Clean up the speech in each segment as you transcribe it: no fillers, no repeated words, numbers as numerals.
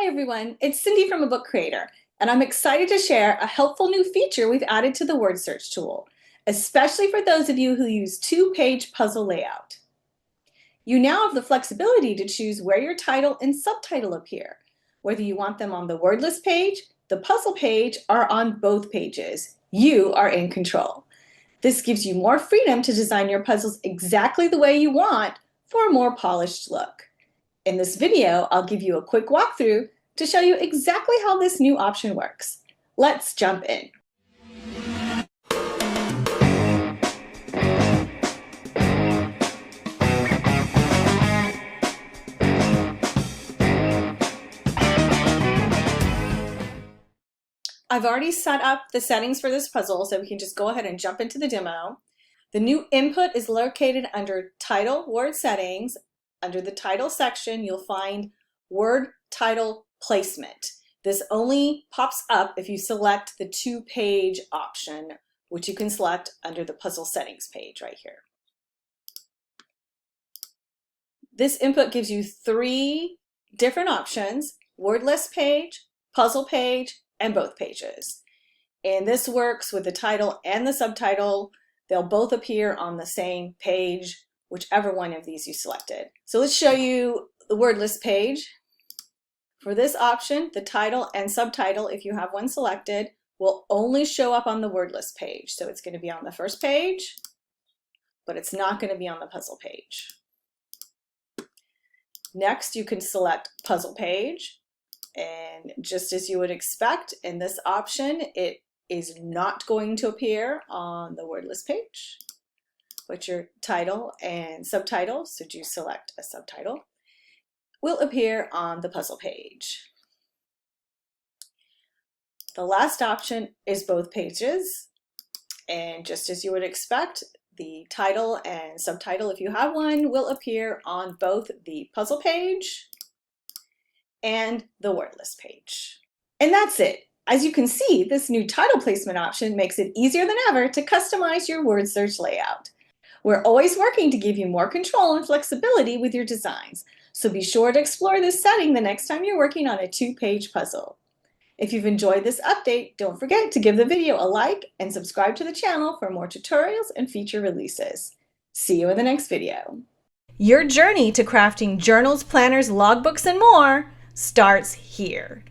Hi everyone, it's Cindy from A Book Creator, and I'm excited to share a helpful new feature we've added to the word search tool, especially for those of you who use two-page puzzle layout. You now have the flexibility to choose where your title and subtitle appear, whether you want them on the word list page, the puzzle page, or on both pages. You are in control. This gives you more freedom to design your puzzles exactly the way you want for a more polished look. In this video, I'll give you a quick walkthrough to show you exactly how this new option works. Let's jump in. I've already set up the settings for this puzzle, so we can just go ahead and jump into the demo. The new input is located under Title Word Settings. Under the title section, you'll find Word Title Placement. This only pops up if you select the two-page option, which you can select under the puzzle settings page right here. This input gives you three different options: word list page, puzzle page, and both pages. And this works with the title and the subtitle. They'll both appear on the same page, whichever one of these you selected. So let's show you the word list page. For this option, the title and subtitle, if you have one selected, will only show up on the word list page. So it's going to be on the first page, but it's not going to be on the puzzle page. Next, you can select puzzle page. And just as you would expect, in this option, it is not going to appear on the word list page, but your title and subtitle, so do select a subtitle, will appear on the puzzle page. The last option is both pages, and just as you would expect, the title and subtitle, if you have one, will appear on both the puzzle page and the word list page. And that's it. As you can see, this new title placement option makes it easier than ever to customize your word search layout. We're always working to give you more control and flexibility with your designs, so be sure to explore this setting the next time you're working on a two-page puzzle. If you've enjoyed this update, don't forget to give the video a like and subscribe to the channel for more tutorials and feature releases. See you in the next video. Your journey to crafting journals, planners, logbooks, and more starts here.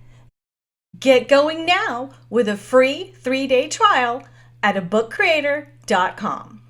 Get going now with a free 3-day trial at abookcreator.com.